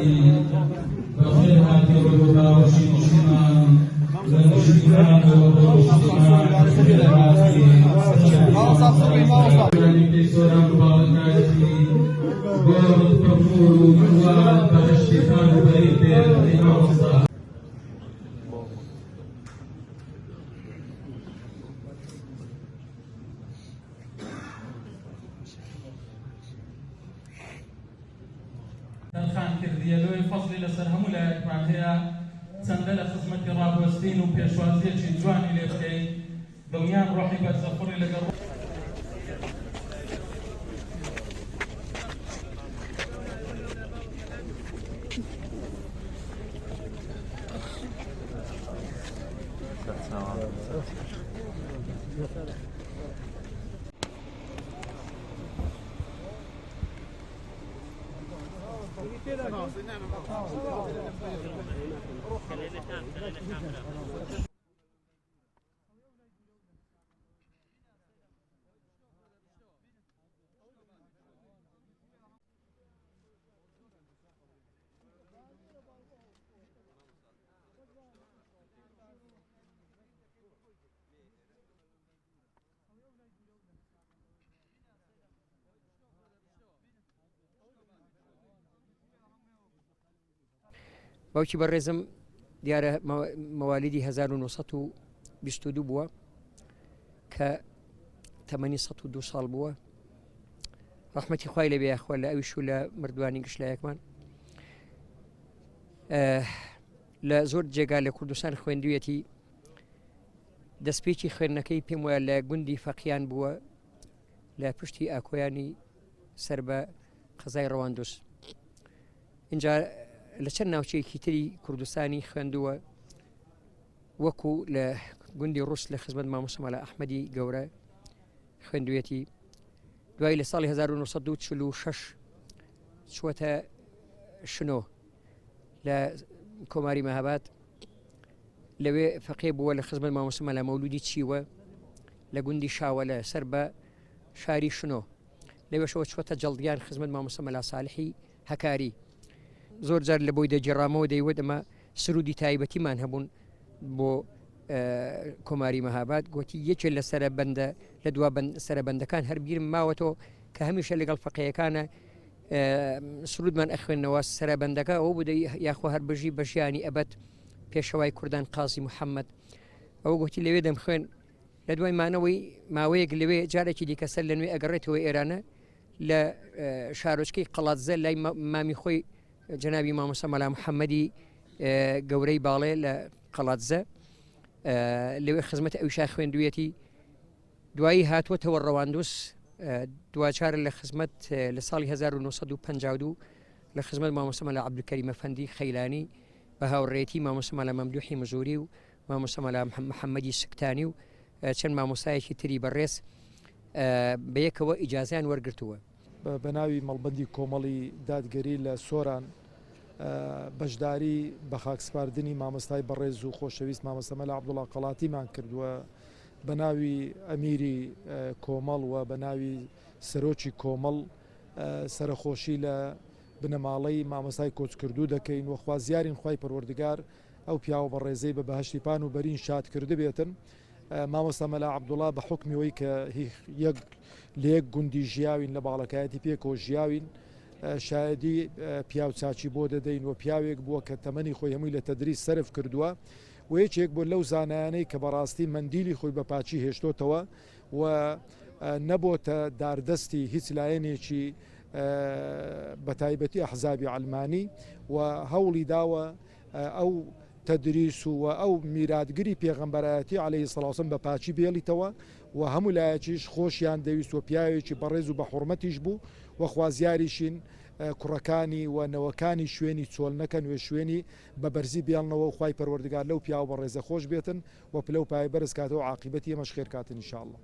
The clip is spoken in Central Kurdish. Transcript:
بخير هاتي والوفا والشيمان والمشركان خان کردیە لۆی فەزلی لەسەر هەموو لایەکمان هەیە چەندە لە خزمەتی ڕابوەستین و پێشوازیەکی جوانی لێ بکەین دڵنیان ڕۆحی بەرزەخوڕی لەگەڵ باوکی بەڕێزم دیارە مەوالیدی 1922 بووە کە تەمەنی 102 ساڵ بووە ڕەحمەتی خوای لەبێ یاخوا لە ئەویش و لە مردوانی گشتلایەکمان لە زۆر جێگا لە کوردستان خوێندوویەتی دەستپێکی خوێندنەکەی پێم وایە لە گوندی فەقیان بووە لە پشتی ئاکۆیانی سەر بە قەزای ڕەواندوس اینجا لە چەند ناوچەیەکی تری کوردستانی خوێندووە وەکو لە گوندی ڕوس لە خزمەت مامۆستا مەلا ئەحمەدی گەورە خوێندوویەتی دوای لە ساڵی 1946 چووەتە شنۆ لە کۆماری مەهاباد لەوێ فەقێ بووە لە خزمەت مامۆستا مەلا مەولودی چیوە لە گوندی شاوەلە سەر بە شاری شنۆ لەوێشەوە چووەتە جەڵدیان خزمەت مامۆستا مەلا ساڵحی هەکاری زۆر جار لە بۆی دەجێڕامەوە دەیوت ئەمە سرودی تایبەتیمان هەبوون بۆ کۆماری مەهاباد گوتی یەکێ لە سەربەندە لە دوا سەربەندەکان هەرگیرم ماوەتەوە کە هەمیشە لەگەڵ فەقیەکانە سرودمان ئەخوێنەوە سەربەندەکە ئەوە بوو یاخوا هەر بژی بەژیانی ئەبەت پێشەوای کوردان قازی محەممەد ئەوە گوتی لەوێ دەم خوێن لە دوای مانەوەی ماوەیەک لەوێ جارێکی دیکە سەر لە نوێ ئەگەڕێتەوە ئێرانە لە شارۆچکەی قەڵاتزە لای مامی خۆی جنابی مامۆستا مەلا محەممەدی گەورەی باڵێ لە قەڵاتزە لەوێ خزمەت ئەویشا خوێندوویەتی دوایی هاتووەتەوە ڕەواندوس دوچارە لە خزمەت لە ساڵی 1952 لە خزمەت مامۆستا مەلا عەبدولکەریم ئەفەندی خەیلانی بە هاوڕێتی مامۆستا مەلا مەمدوحی مزوری و مامۆستا مەلا محەممەدی سکتانی و چەند مامۆستایەکی تری بەڕێز بەیەکەوە ئیجازیان وەرگرتووە بە ناوی مەڵبەندی کۆمەڵی دادگەری لە سۆران بەشداری بە خاکسپاردنی مامۆستای بەڕێز و خۆشەویست مامۆستا مەلا عەبدوڵڵا قەڵاتیمان کردووە بە ناوی ئەمیری کۆمەڵ و بە ناوی سەرۆکی کۆمەڵ سەرخۆشی لە بنەماڵەی مامۆستای کۆچکردوو دەکەین و خوازیارین خوای پەروەردگار ئەو پیاوە بەڕێزەی بە بەهەشتیپان و بەرین شاد کرده بێتن مامۆستا مەلا عەبدوڵڵا بە حوکمیەوەی کە لە یەک گوندی ژیاوین لە باڵەکایەتی پێکەوە ژیاوین شایدی پیاو چاچی بۆ دەدەین و پیاوێک بووە کە تەمەنی خۆی هەمووی لە تەدریس سەرف کردووە و یەکێک بۆ لەو زانایانەی کە بەڕاستی مندیلی خۆی بە پاچی هێشتۆتەوە و نەبۆتە داردەستی هیچ لایەنێکی بە تایبەتی ئەحزابی عەلمانی و هەوڵی داوە ئەو تدریس و ئەو میراتگری پێغەمبەرایەتی عەلەیهی سەڵاو وسەلەم بە پاچی بێڵیتەوە و هەموو لایەکیش خۆشیان دەویست و پیاوێکی بەڕێز و بە حورمەتیش بوو و خوازیاریشین کوڕەکانی و نەوەکانی شوێنی چۆلنەکە نوێ شوێنی بە بەرزی بیاڵنەوە و خوای پەروەردگار لەو پیاوە بەڕێزە خۆش بێتن و پلە و پای بەرز کاتەوە عاقبەتی ئەمەش خێر کاتن ئینشاءالله.